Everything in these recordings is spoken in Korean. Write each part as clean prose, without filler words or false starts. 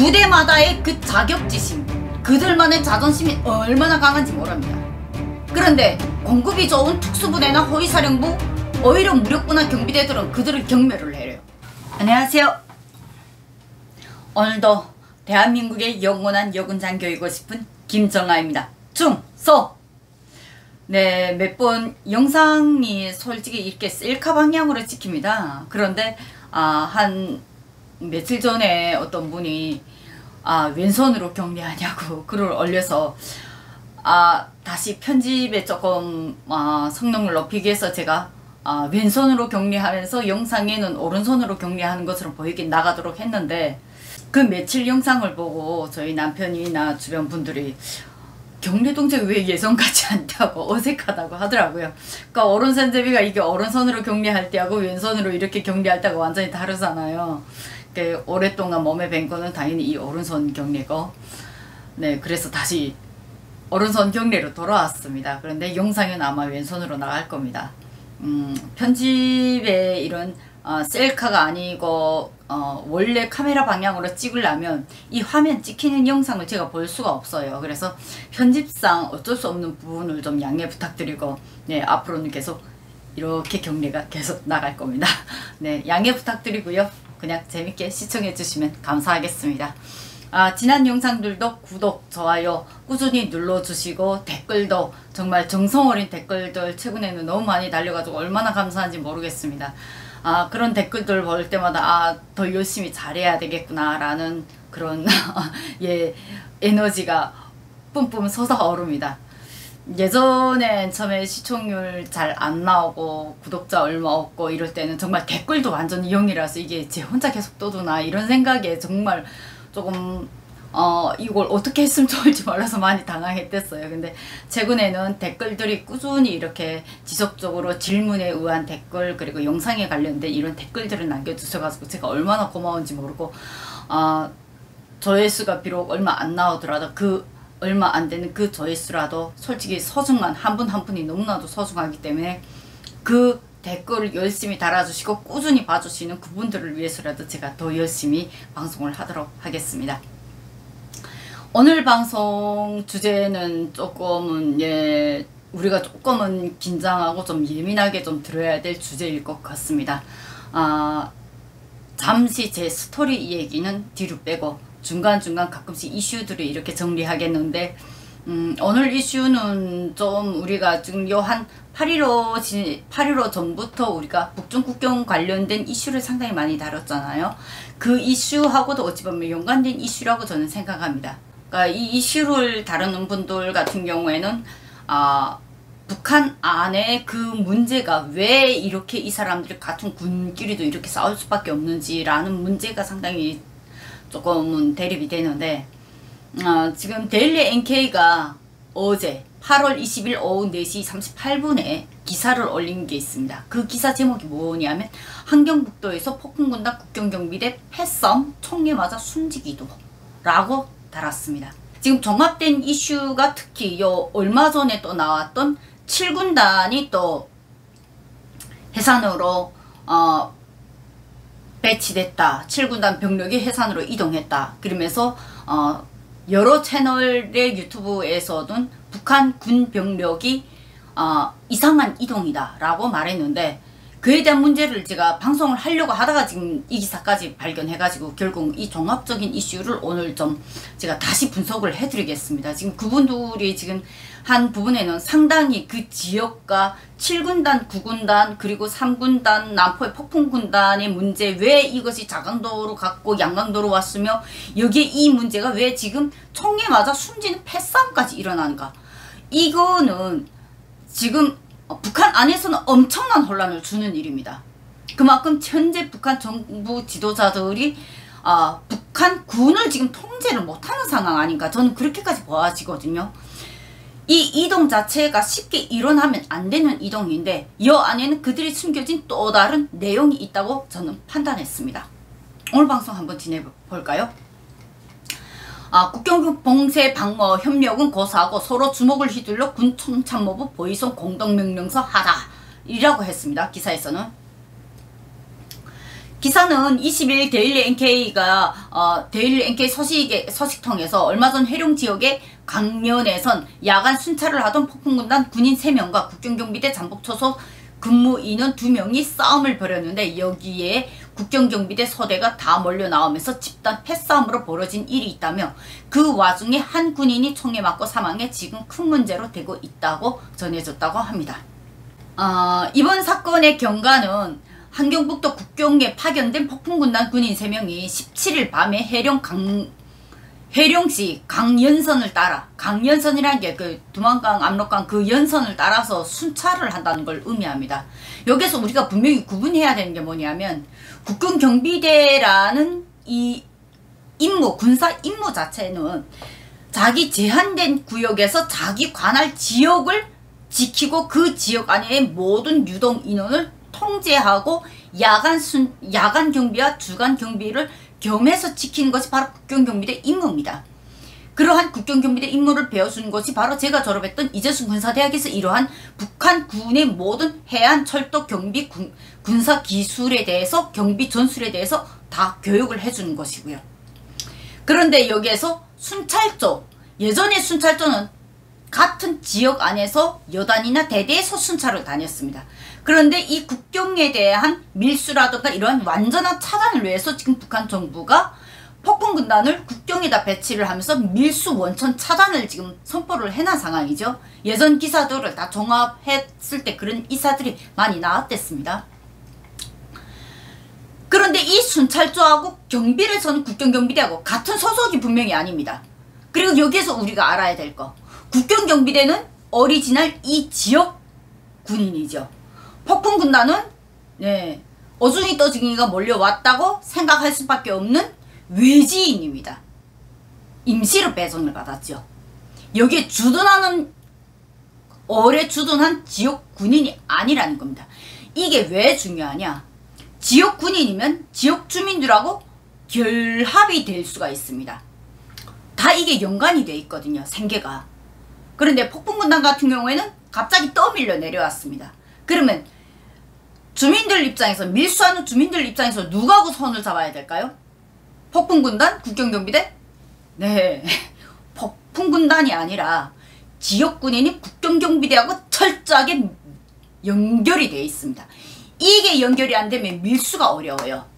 부대마다의 그 자격지심, 그들만의 자존심이 얼마나 강한지 모릅니다. 그런데 공급이 좋은 특수부대나 허위사령부, 오히려 무력부나 경비대들은 그들을 경멸을 해요. 안녕하세요. 오늘도 대한민국의 영원한 여군장 교이고 싶은 김정아입니다. 충성! 네, 몇 번 영상이 솔직히 이렇게 셀카 방향으로 찍힙니다. 그런데 한 며칠 전에 어떤 분이 왼손으로 격리하냐고 글을 올려서 다시 편집에 조금 성능을 높이기 위해서 제가 왼손으로 격리하면서 영상에는 오른손으로 격리하는 것처럼 보이게 나가도록 했는데, 그 며칠 영상을 보고 저희 남편이나 주변 분들이 격리 동작이 왜 예전같지 않다고 어색하다고 하더라고요. 그러니까 오른손 제비가 이게 오른손으로 격리할 때하고 왼손으로 이렇게 격리할 때가 완전히 다르잖아요. 그러니까 오랫동안 몸에 밴 거는 당연히 이 오른손 격리고, 네, 그래서 다시 오른손 격리로 돌아왔습니다. 그런데 영상은 아마 왼손으로 나갈 겁니다. 편집에 이런 셀카가 아니고 원래 카메라 방향으로 찍으려면 이 화면 찍히는 영상을 제가 볼 수가 없어요. 그래서 편집상 어쩔 수 없는 부분을 좀 양해 부탁드리고, 네, 앞으로는 계속 이렇게 격리가 계속 나갈 겁니다. 네, 양해 부탁드리고요. 그냥 재밌게 시청해 주시면 감사하겠습니다. 지난 영상들도 구독, 좋아요 꾸준히 눌러주시고, 댓글도 정말 정성 어린 댓글들 최근에는 너무 많이 달려가지고 얼마나 감사한지 모르겠습니다. 그런 댓글들 볼 때마다 더 열심히 잘해야 되겠구나 라는 그런 예, 에너지가 뿜뿜 솟아오릅니다. 예전엔 처음에 시청률 잘 안 나오고 구독자 얼마 없고 이럴 때는 정말 댓글도 완전히 0이라서 이게 제 혼자 계속 떠도나 이런 생각에 정말 조금 이걸 어떻게 했으면 좋을지 몰라서 많이 당황했댔어요. 근데 최근에는 댓글들이 꾸준히 이렇게 지속적으로 질문에 의한 댓글, 그리고 영상에 관련된 이런 댓글들을 남겨주셔가지고 제가 얼마나 고마운지 모르고, 조회수가 비록 얼마 안 나오더라도 그 얼마 안 되는 그 조회수라도 솔직히 소중한 한 분 한 분이 너무나도 소중하기 때문에 그 댓글을 열심히 달아주시고 꾸준히 봐주시는 그분들을 위해서라도 제가 더 열심히 방송을 하도록 하겠습니다. 오늘 방송 주제는 조금은 우리가 조금은 긴장하고 좀 예민하게 좀 들어야 될 주제일 것 같습니다. 잠시 제 스토리 얘기는 뒤로 빼고 중간중간 가끔씩 이슈들을 이렇게 정리하겠는데, 오늘 이슈는 좀 우리가 지금 요 한 8.15 전부터 우리가 북중 국경 관련된 이슈를 상당히 많이 다뤘잖아요. 그 이슈하고도 어찌 보면 연관된 이슈라고 저는 생각합니다. 그러니까 이 이슈를 다루는 분들 같은 경우에는 북한 안에 그 문제가 왜 이렇게 이 사람들이 같은 군끼리도 이렇게 싸울 수밖에 없는지라는 문제가 상당히 조금은 대립이 되는데, 지금 데일리 NK가 어제 8월 20일 오후 4시 38분에 기사를 올린 게 있습니다. 그 기사 제목이 뭐냐면 함경북도에서 폭풍군단 국경경비대 패싸움 총에 맞아 숨지기도 라고 달았습니다. 지금 종합된 이슈가 특히 요 얼마 전에 또 나왔던 7군단이 또 해산으로 배치됐다. 7군단 병력이 해산으로 이동했다. 그러면서 여러 채널의 유튜브에서는 북한 군 병력이 이상한 이동이다 라고 말했는데, 그에 대한 문제를 제가 방송을 하려고 하다가 지금 이 기사까지 발견해가지고 결국 이 종합적인 이슈를 오늘 좀 제가 다시 분석을 해드리겠습니다. 지금 그분들이 지금 한 부분에는 상당히 그 지역과 7군단, 9군단, 그리고 3군단, 남포의 폭풍군단의 문제, 왜 이것이 자강도로 갔고 양강도로 왔으며 여기에 이 문제가 왜 지금 총에 맞아 숨지는 패싸움까지 일어나는가. 이거는 지금 북한 안에서는 엄청난 혼란을 주는 일입니다. 그만큼 현재 북한 정부 지도자들이 북한 군을 지금 통제를 못하는 상황 아닌가, 저는 그렇게까지 보아지거든요. 이 이동 자체가 쉽게 일어나면 안 되는 이동인데 이 안에는 그들이 숨겨진 또 다른 내용이 있다고 저는 판단했습니다. 오늘 방송 한번 지내볼까요? 국경 봉쇄 방어 협력은 고사하고 서로 주먹을 휘둘러 군총참모부 보이송 공동명령서 하라 이라고 했습니다. 기사에서는 기사는 20일 데일리 NK가 데일리 NK 서식통에서 얼마 전 해룡 지역의 강면에선 야간 순찰을 하던 폭풍군단 군인 3명과 국경경비대 잠복초소 근무 인원 2명이 싸움을 벌였는데, 여기에 국경경비대 서대가 다 몰려 나오면서 집단 패싸움으로 벌어진 일이 있다며, 그 와중에 한 군인이 총에 맞고 사망해 지금 큰 문제로 되고 있다고 전해졌다고 합니다. 이번 사건의 경과는 함경북도 국경에 파견된 폭풍군단 군인 3명이 17일 밤에 해룡시 강연선을 따라, 강연선이라는 게 그 두만강, 압록강 그 연선을 따라서 순찰을 한다는 걸 의미합니다. 여기서 우리가 분명히 구분해야 되는 게 뭐냐면, 국경경비대라는 이 임무, 군사 임무 자체는 자기 제한된 구역에서 자기 관할 지역을 지키고 그 지역 안에 모든 유동 인원을 통제하고 야간 경비와 주간 경비를 겸해서 지키는 것이 바로 국경경비대 임무입니다. 그러한 국경경비대 임무를 배워주는 것이 바로 제가 졸업했던 이재순 군사대학에서 이러한 북한군의 모든 해안 철도 경비 군사 기술에 대해서, 경비 전술에 대해서 다 교육을 해주는 것이고요. 그런데 여기에서 순찰조, 예전에 순찰조는 같은 지역 안에서 여단이나 대대에서 순찰을 다녔습니다. 그런데 이 국경에 대한 밀수라든가 이러한 완전한 차단을 위해서 지금 북한 정부가 폭풍군단을 국경에다 배치를 하면서 밀수 원천 차단을 지금 선포를 해놓은 상황이죠. 예전 기사들을 다 종합했을 때 그런 기사들이 많이 나왔댔습니다. 그런데 이 순찰조하고 경비를 선 국경경비대하고 같은 소속이 분명히 아닙니다. 그리고 여기에서 우리가 알아야 될 거, 국경경비대는 오리지널 이 지역 군인이죠. 폭풍군단은 어중이 떠중이가 몰려왔다고 생각할 수밖에 없는 외지인입니다. 임시로 배정을 받았죠. 여기에 오래 주둔한 지역 군인이 아니라는 겁니다. 이게 왜 중요하냐? 지역 군인이면 지역 주민들하고 결합이 될 수가 있습니다. 다 이게 연관이 돼 있거든요, 생계가. 그런데 폭풍군단 같은 경우에는 갑자기 떠밀려 내려왔습니다. 그러면 주민들 입장에서, 밀수하는 주민들 입장에서 누구하고 손을 잡아야 될까요? 폭풍군단? 국경경비대? 네, 폭풍군단이 아니라 지역군인이 국경경비대하고 철저하게 연결이 되어 있습니다. 이게 연결이 안 되면 밀수가 어려워요.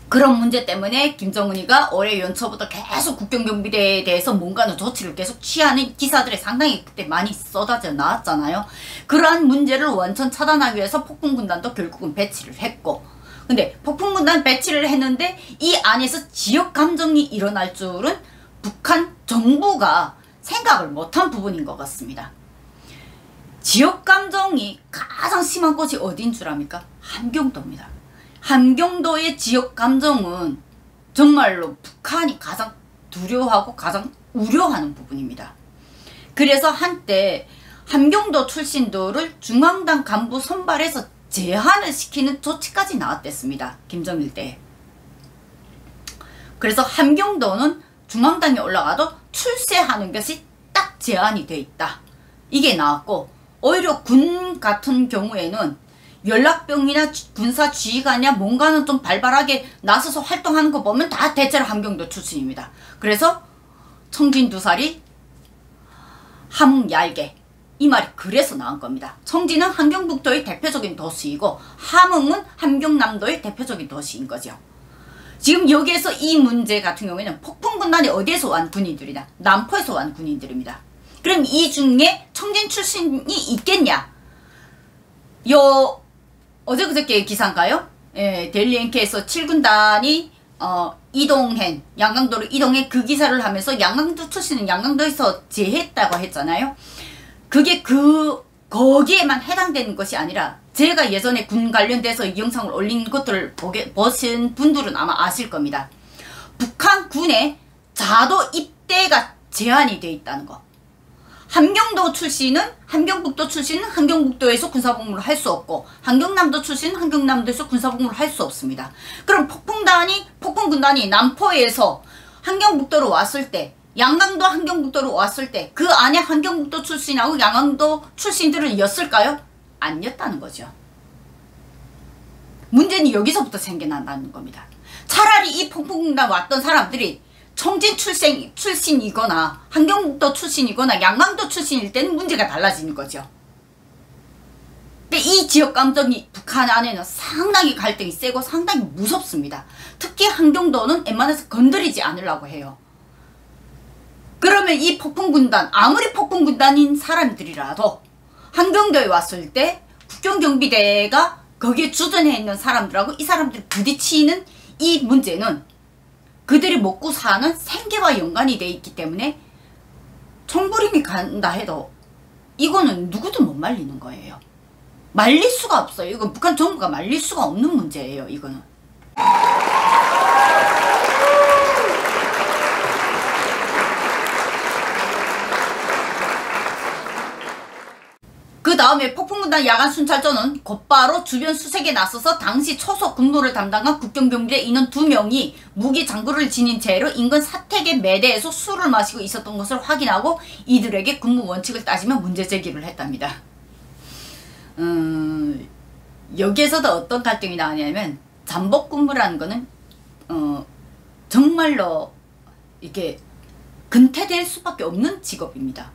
그런 문제 때문에 김정은이가 올해 연초부터 계속 국경경비대에 대해서 뭔가는 조치를 계속 취하는 기사들이 상당히 그때 많이 쏟아져 나왔잖아요. 그러한 문제를 원천 차단하기 위해서 폭풍군단도 결국은 배치를 했고, 근데 폭풍군단 배치를 했는데 이 안에서 지역 감정이 일어날 줄은 북한 정부가 생각을 못한 부분인 것 같습니다. 지역 감정이 가장 심한 곳이 어딘 줄 압니까? 함경도입니다. 함경도의 지역 감정은 정말로 북한이 가장 두려워하고 가장 우려하는 부분입니다. 그래서 한때 함경도 출신들을 중앙당 간부 선발해서 제한을 시키는 조치까지 나왔댔습니다. 김정일 때. 그래서 함경도는 중앙당에 올라가도 출세하는 것이 딱 제한이 돼 있다. 이게 나왔고, 오히려 군 같은 경우에는 연락병이나 군사 지휘관이나 뭔가는 좀 발발하게 나서서 활동하는 거 보면 다 대체로 함경도 출신입니다. 그래서 청진 2살이 함흥 얄개, 이 말이 그래서 나온 겁니다. 청진은 함경북도의 대표적인 도시이고 함흥은 함경남도의 대표적인 도시인 거죠. 지금 여기에서 이 문제 같은 경우에는 폭풍군단이 어디에서 온 군인들이냐? 남포에서 온 군인들입니다. 그럼 이 중에 청진 출신이 있겠냐? 어제 그저께 기사인가요? 데일리 NK에서 7군단이 이동한, 양강도로 이동해 그 기사를 하면서 양강도 출신은 양강도에서 제했다고 했잖아요. 그게 거기에만 해당되는 것이 아니라, 제가 예전에 군 관련돼서 이 영상을 올린 것들을 보신 분들은 아마 아실 겁니다. 북한 군의 자도 입대가 제한이 돼 있다는 거. 함경도 출신은, 함경북도 출신은 함경북도에서 군사복무를 할 수 없고, 함경남도 출신은 함경남도에서 군사복무를 할 수 없습니다. 그럼 폭풍군단이 남포에서 함경북도로 왔을 때, 양강도 함경북도로 왔을 때 그 안에 함경북도 출신하고 양강도 출신들은 였을까요? 아니었다는 거죠. 문제는 여기서부터 생겨난다는 겁니다. 차라리 이 폭풍군단 왔던 사람들이 청진 출신이거나 한경북도 출신이거나 양강도 출신일 때는 문제가 달라지는 거죠. 근데 이 지역 감정이 북한 안에는 상당히 갈등이 세고 상당히 무섭습니다. 특히 한경도는 웬만해서 건드리지 않으려고 해요. 그러면 이 폭풍군단, 아무리 폭풍군단인 사람들이라도 한경도에 왔을 때 국경경비대가 거기에 주둔해 있는 사람들하고 이 사람들이 부딪히는 이 문제는 그들이 먹고 사는 생계와 연관이 돼 있기 때문에 총부림이 간다 해도 이거는 누구도 못 말리는 거예요. 말릴 수가 없어요. 이건 북한 정부가 말릴 수가 없는 문제예요. 이거는. 그 다음에 폭풍군단 야간 순찰조는 곧바로 주변 수색에 나서서 당시 초소 근무를 담당한 국경경비대 인원 2명이 무기 장구를 지닌 채로 인근 사택의 매대에서 술을 마시고 있었던 것을 확인하고 이들에게 근무 원칙을 따지며 문제 제기를 했답니다. 여기에서도 어떤 갈등이 나왔냐면 잠복 근무라는 거는 정말로 이렇게 근태될 수밖에 없는 직업입니다.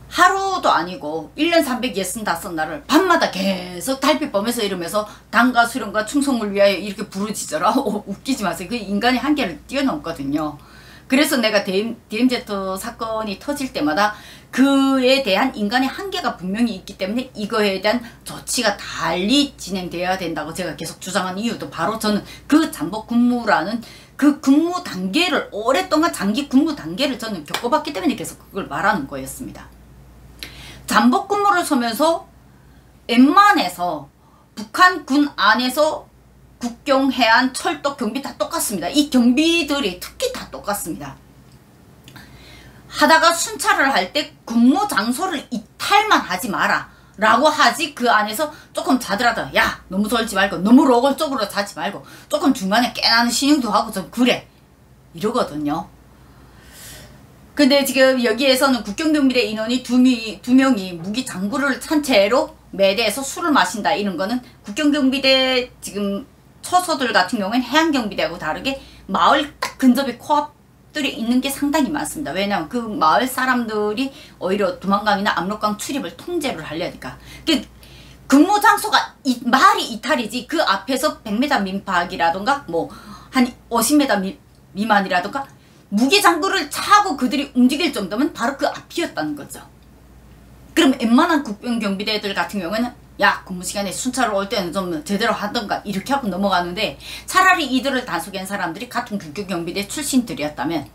하루도 아니고 1년 365날을 밤마다 계속 달빛 보면서 이러면서 당과 수령과 충성을 위하여 이렇게 부르짖어라. 웃기지 마세요. 그 인간의 한계를 뛰어넘거든요. 그래서 내가 DMZ 사건이 터질 때마다 그에 대한 인간의 한계가 분명히 있기 때문에 이거에 대한 조치가 달리 진행되어야 된다고 제가 계속 주장한 이유도 바로 저는 그 잠복 근무라는 그 근무 단계를 오랫동안 장기 근무 단계를 저는 겪어봤기 때문에 계속 그걸 말하는 거였습니다. 잠복 근무를 서면서 웬만해서 북한 군 안에서 국경, 해안, 철도, 경비 다 똑같습니다. 이 경비들이 특히 다 똑같습니다. 하다가 순찰을 할 때 근무 장소를 이탈만 하지 마라 라고 하지 그 안에서 조금 자들하다 야 너무 졸지 말고 너무 노골적으로 자지 말고 조금 중간에 깨나는 신용도 하고 좀 그래 이러거든요. 근데 지금 여기에서는 국경경비대 인원이 두 명이 무기 장구를 찬 채로 매대에서 술을 마신다 이런 거는 국경경비대 지금 초소들 같은 경우에는 해안경비대하고 다르게 마을 딱 근접에 코앞들이 있는 게 상당히 많습니다. 왜냐하면 그 마을 사람들이 오히려 두만강이나 압록강 출입을 통제를 하려니까. 근무 장소가 마을이 이탈이지 그 앞에서 100m 민박이라던가 뭐 한 50m 미만이라던가 무기 장구를 차고 그들이 움직일 정도면 바로 그 앞이었다는 거죠. 그럼 웬만한 국경경비대들 같은 경우에는 야 근무 시간에 순찰을 올 때는 좀 제대로 하던가 이렇게 하고 넘어가는데 차라리 이들을 단속한 사람들이 같은 국경경비대 출신들이었다면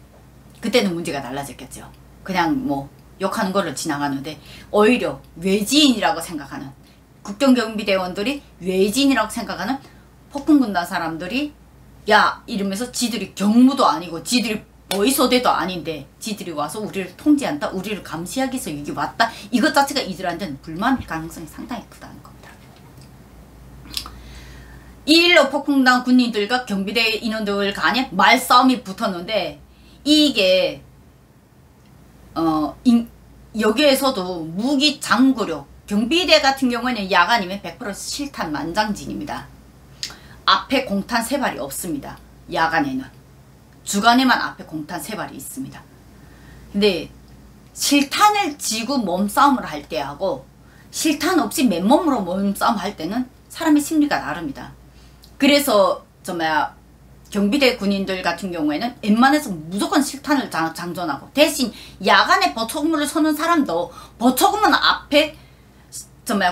그때는 문제가 달라졌겠죠. 그냥 뭐 욕하는 거를 지나가는데 오히려 외지인이라고 생각하는 국경경비대원들이 외지인이라고 생각하는 폭풍군단 사람들이 야 이러면서 지들이 경무도 아니고 지들이 보이소대도 아닌데 지들이 와서 우리를 통제한다 우리를 감시하기 위해서 여기 왔다 이것 자체가 이들한테는 불만일 가능성이 상당히 크다는 겁니다. 이 일로 폭풍단 군인들과 경비대 인원들 간에 말싸움이 붙었는데 이게 여기에서도 무기 장구력 경비대 같은 경우에는 야간이면 100% 실탄 만장진입니다. 앞에 공탄 3발이 없습니다. 야간에는 주간에만 앞에 공탄 3발이 있습니다. 근데 실탄을 쥐고 몸싸움을 할 때하고 실탄 없이 맨몸으로 몸싸움 할 때는 사람의 심리가 다릅니다. 그래서 경비대 군인들 같은 경우에는 웬만해서 무조건 실탄을 장전하고 대신 야간에 보초근무를 서는 사람도 보초근무는 앞에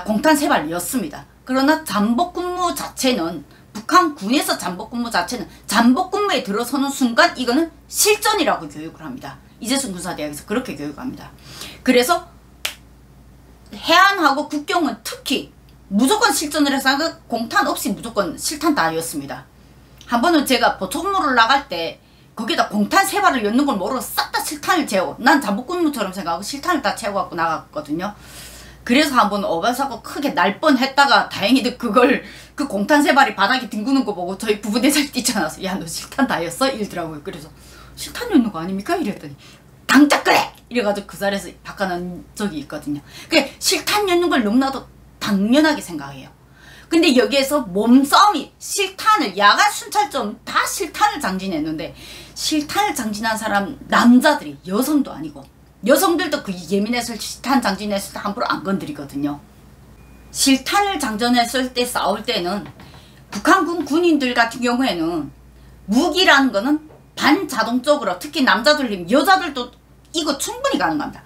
공탄 3발이었습니다. 그러나 잠복근무 자체는 북한군에서 잠복근무 자체는 잠복근무에 들어서는 순간 이거는 실전이라고 교육을 합니다. 이재순 군사대학에서 그렇게 교육합니다. 그래서 해안하고 국경은 특히 무조건 실전을 해서 공탄 없이 무조건 실탄 다였습니다. 한 번은 제가 보초근무를 나갈 때 거기다 공탄 3발을 였는 걸 모르고 싹 다 실탄을 채우고 난 잠복근무처럼 생각하고 실탄을 다 채워 갖고 나갔거든요. 그래서 한번 어발사고 크게 날 뻔했다가 다행히도 그 공탄 3발이 바닥에 뒹구는 거 보고 저희 부부대장이 뛰쳐나와서 야 너 실탄 다였어? 이러더라고요. 그래서 실탄 였는 거 아닙니까? 이랬더니 당장 그래! 이래가지고 그 자리에서 바꿔놓은 적이 있거든요. 실탄 였는 걸 너무나도 당연하게 생각해요. 근데 여기에서 몸싸움이 실탄을 야간 순찰점 다 실탄을 장진했는데 실탄을 장진한 사람 남자들이 여성도 아니고 여성들도 그 예민해서 실탄 장진했을 때 함부로 안 건드리거든요. 실탄을 장전했을 때 싸울 때는 북한군 군인들 같은 경우에는 무기라는 거는 반자동적으로 특히 남자들님 여자들도 이거 충분히 가능합니다.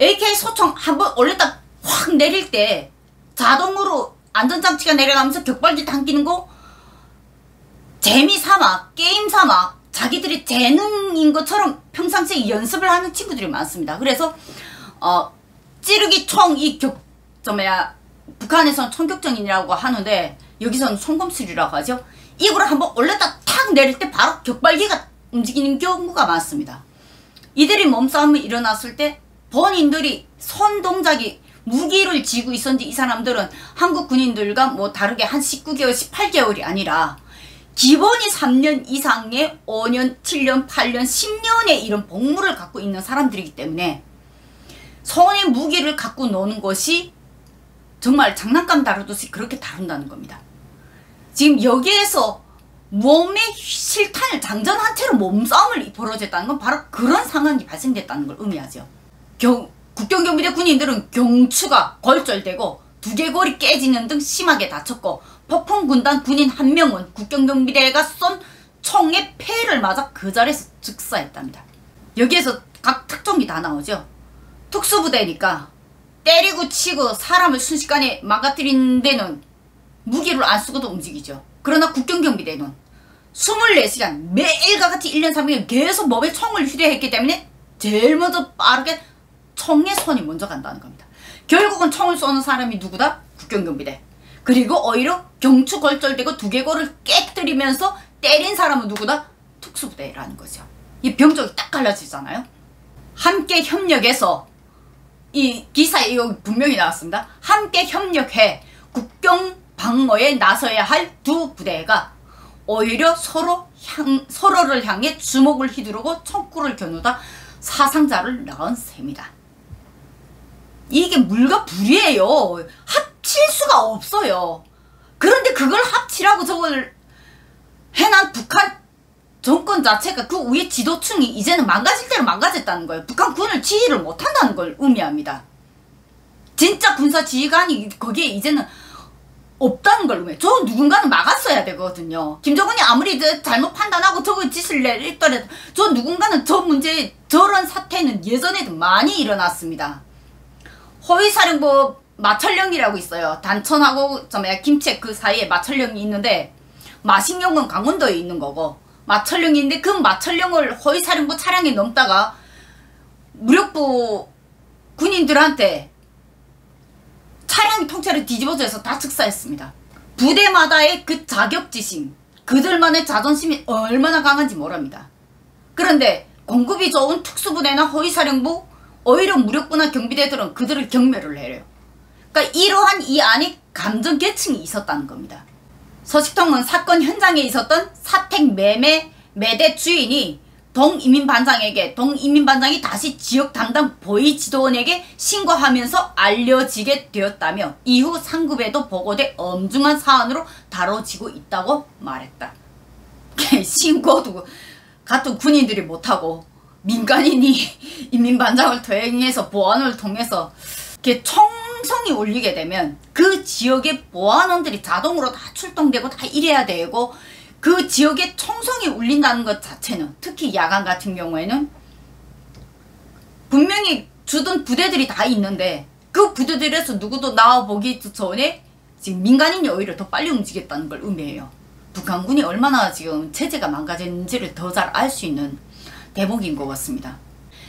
AK 소총 한번 올렸다 확 내릴 때 자동으로 안전장치가 내려가면서 격발기 당기는 거 재미삼아 게임삼아 자기들이 재능인 것처럼 평상시에 연습을 하는 친구들이 많습니다. 그래서 찌르기 총 이 북한에서는 총격전이라고 하는데 여기서는 총검술이라고 하죠. 이거를 한번 올렸다 탁 내릴 때 바로 격발기가 움직이는 경우가 많습니다. 이들이 몸싸움이 일어났을 때 본인들이 손 동작이 무기를 쥐고 있었는지 이 사람들은 한국 군인들과 뭐 다르게 한 19개월, 18개월이 아니라 기본이 3년 이상의 5년, 7년, 8년, 10년의 이런 복무를 갖고 있는 사람들이기 때문에 손에 무기를 갖고 노는 것이 정말 장난감 다루듯이 그렇게 다룬다는 겁니다. 지금 여기에서 몸에 실탄을 장전한 채로 몸싸움을 벌어졌다는 건 바로 그런 상황이 발생됐다는 걸 의미하죠. 국경경비대 군인들은 경추가 골절되고 두개골이 깨지는 등 심하게 다쳤고 폭풍군단 군인 1명은 국경경비대가 쏜 총에 폐를 맞아 그 자리에서 즉사했답니다. 여기에서 각 특종이 다 나오죠. 특수부대니까 때리고 치고 사람을 순식간에 망가뜨리는 데는 무기를 안 쓰고도 움직이죠. 그러나 국경경비대는 24시간 매일과 같이 1년 3개월 계속 몸에 총을 휴대했기 때문에 제일 먼저 빠르게 총에 손이 먼저 간다는 겁니다. 결국은 총을 쏘는 사람이 누구다? 국경경비대. 그리고 오히려 경추 골절되고 두개골을 깨뜨리면서 때린 사람은 누구다? 특수부대라는 거죠. 이 병적이 딱 갈라지잖아요. 함께 협력해서 이 기사에 이거 분명히 나왔습니다. 함께 협력해 국경 방어에 나서야 할 두 부대가 오히려 서로를 향해 주먹을 휘두르고 총구를 겨누다 사상자를 낳은 셈이다. 이게 물과 불이에요. 합칠 수가 없어요. 그런데 그걸 합치라고 저걸 해난 북한 정권 자체가 그 위에 지도층이 이제는 망가질 대로 망가졌다는 거예요. 북한군을 지휘를 못한다는 걸 의미합니다. 진짜 군사지휘관이 거기에 이제는 없다는 걸 의미해요. 저 누군가는 막았어야 되거든요. 김정은이 아무리 잘못 판단하고 저거 짓을 내리더라도 저 누군가는 저 문제 저런 사태는 예전에도 많이 일어났습니다. 호위사령부 마천령이라고 있어요. 단천하고 김책 그 사이에 마천령이 있는데 마식령은 강원도에 있는 거고 마천령이 있는데 그 마천령을 호위사령부 차량에 넘다가 무력부 군인들한테 차량이 통째로 뒤집어져서 다 즉사했습니다. 부대마다의 그 자격지심, 그들만의 자존심이 얼마나 강한지 모릅니다. 그런데 공급이 좋은 특수부대나 호위사령부, 오히려 무력부나 경비대들은 그들을 경멸을 해요. 그러니까 이러한 이 안에 감정 계층이 있었다는 겁니다. 서식통은 사건 현장에 있었던 사택 매매 매대 주인이 동인민반장이 다시 지역 담당 보위지도원에게 신고하면서 알려지게 되었다며 이후 상급에도 보고돼 엄중한 사안으로 다뤄지고 있다고 말했다. 신고도 같은 군인들이 못하고 민간인이 인민반장을 통해서 보안을 통해서 이렇게 총성이 울리게 되면 그 지역의 보안원들이 자동으로 다 출동되고 다 이래야 되고 그 지역에 총성이 울린다는 것 자체는 특히 야간 같은 경우에는 분명히 주둔 부대들이 다 있는데 그 부대들에서 누구도 나와보기 전에 지금 민간인이 오히려 더 빨리 움직였다는 걸 의미해요. 북한군이 얼마나 지금 체제가 망가졌는지를 더 잘 알 수 있는 대목인 것 같습니다.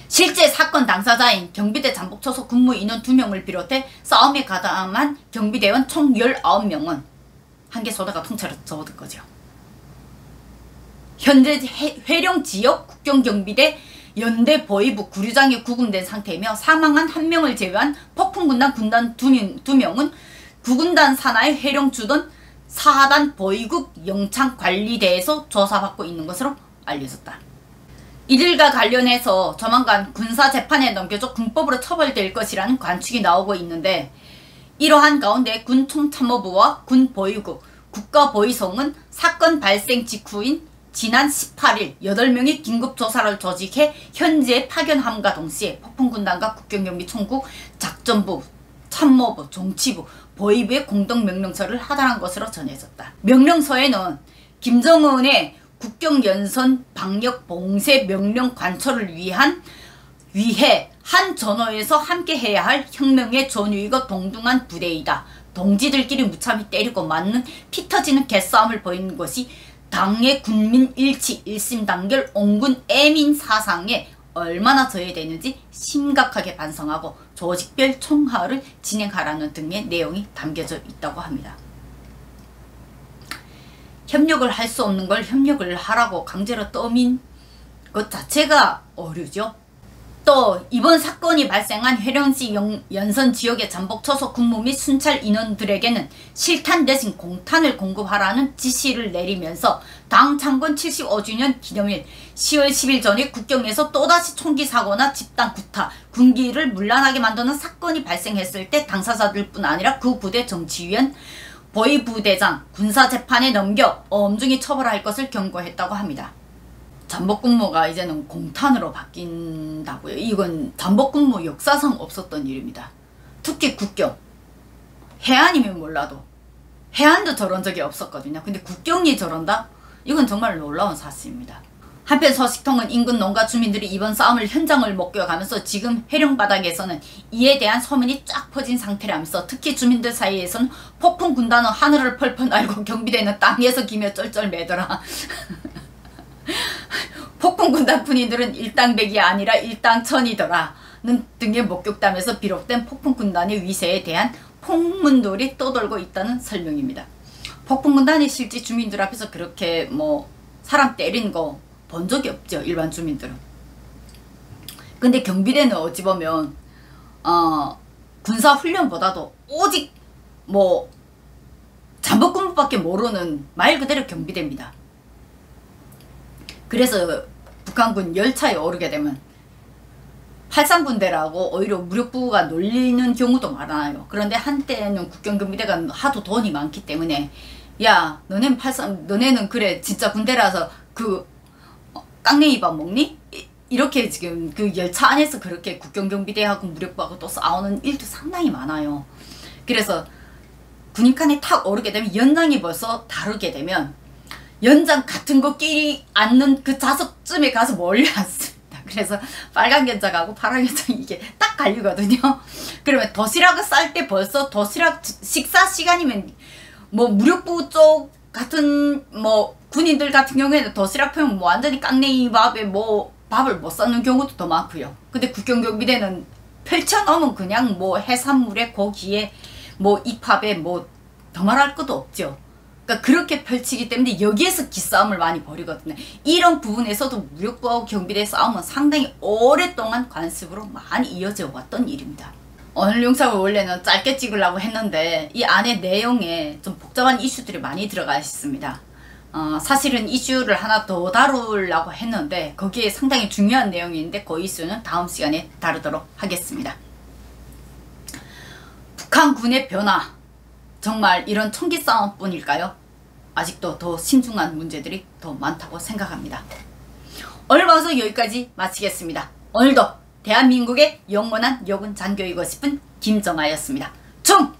실제 사건 당사자인 경비대 잠복 초소 근무 인원 2명을 비롯해 싸움에 가담한 경비대원 총 19명은 한개소대가 통째로 접어든 거죠. 현재 회령 지역 국경경비대 연대 보위부 구류장에 구금된 상태이며 사망한 1명을 제외한 폭풍군단 군단 2명은 구군단 산하의 회령 주둔 4단 보위국 영창관리대에서 조사받고 있는 것으로 알려졌다. 이들과 관련해서 조만간 군사재판에 넘겨져 군법으로 처벌될 것이라는 관측이 나오고 있는데 이러한 가운데 군총참모부와 군보위국, 국가보위성은 사건 발생 직후인 지난 18일 8명의 긴급조사를 조직해 현지에 파견함과 동시에 폭풍군단과 국경경비총국, 작전부, 참모부, 정치부, 보위부의 공동명령서를 하달한 것으로 전해졌다. 명령서에는 김정은의 국경연선 방역 봉쇄 명령 관철을 위해 한 전호에서 함께해야 할 혁명의 전위이고 동등한 부대이다. 동지들끼리 무참히 때리고 맞는 피 터지는 개싸움을 벌이는 것이 당의 군민 일치 일심단결 온군 애민 사상에 얼마나 저해되는지 심각하게 반성하고 조직별 총화를 진행하라는 등의 내용이 담겨져 있다고 합니다. 협력을 할 수 없는 걸 협력을 하라고 강제로 떠민 것 자체가 어류죠. 또 이번 사건이 발생한 회령시 연선 지역의 잠복초소 군무 및 순찰 인원들에게는 실탄 대신 공탄을 공급하라는 지시를 내리면서 당 창건 75주년 기념일 10월 10일 전에 국경에서 또다시 총기 사고나 집단 구타, 군기를 문란하게 만드는 사건이 발생했을 때 당사자들뿐 아니라 그 부대 정치위원, 보위부대장, 군사재판에 넘겨 엄중히 처벌할 것을 경고했다고 합니다. 잠복근무가 이제는 공탄으로 바뀐다고요. 이건 잠복근무 역사상 없었던 일입니다. 특히 국경, 해안이면 몰라도 해안도 저런 적이 없었거든요. 근데 국경이 저런다? 이건 정말 놀라운 사실입니다. 한편 서식통은 인근 농가 주민들이 이번 싸움을 현장을 목격하면서 지금 해령바닥에서는 이에 대한 소문이 쫙 퍼진 상태라면서 특히 주민들 사이에서는 폭풍 군단은 하늘을 펄펄 날고 경비대는 땅에서 기며 쩔쩔 매더라. 폭풍군단 군인들은 일당백이 아니라 일당천이더라는 등의 목격담에서 비롯된 폭풍군단의 위세에 대한 풍문들이 떠돌고 있다는 설명입니다. 폭풍군단이 실제 주민들 앞에서 그렇게 뭐 사람 때린 거 본 적이 없죠. 일반 주민들은. 근데 경비대는 어찌 보면 군사훈련보다도 오직 뭐 잠복근무밖에 모르는 말 그대로 경비대입니다. 그래서 북한군 열차에 오르게 되면 83군대라고 오히려 무력부가 놀리는 경우도 많아요. 그런데 한때는 국경경비대가 하도 돈이 많기 때문에 야 너네는 그래 진짜 군대라서 그 깡냉이밥 먹니? 이렇게 지금 그 열차 안에서 그렇게 국경경비대하고 무력부하고 또 싸우는 일도 상당히 많아요. 그래서 군인칸에 탁 오르게 되면 연장이 벌써 다르게 되면 연장 같은 거 끼리 앉는 그 좌석쯤에 가서 몰려앉습니다. 그래서 빨간 견장하고 파란 견장이 이게 딱 갈리거든요. 그러면 도시락을 쌀 때 벌써 도시락 식사 시간이면 뭐 무력부 쪽 같은 뭐 군인들 같은 경우에는 도시락 펴면 뭐 완전히 깡냉이 밥에 뭐 밥을 못 쌓는 경우도 더 많고요. 근데 국경경비대는 펼쳐놓으면 그냥 뭐 해산물에 고기에 뭐 입밥에 뭐 더 말할 것도 없죠. 그러니까 그렇게 펼치기 때문에 여기에서 기싸움을 많이 벌이거든요. 이런 부분에서도 무력부하고 경비대 싸움은 상당히 오랫동안 관습으로 많이 이어져 왔던 일입니다. 오늘 영상을 원래는 짧게 찍으려고 했는데 이 안에 내용에 좀 복잡한 이슈들이 많이 들어가 있습니다. 사실은 이슈를 하나 더 다루려고 했는데 거기에 상당히 중요한 내용인데 그 이슈는 다음 시간에 다루도록 하겠습니다. 북한군의 변화, 정말 이런 총기 싸움뿐일까요? 아직도 더 신중한 문제들이 더 많다고 생각합니다. 오늘 방송 여기까지 마치겠습니다. 오늘도 대한민국의 영원한 여군 장교이고 싶은 김정아였습니다. 충성!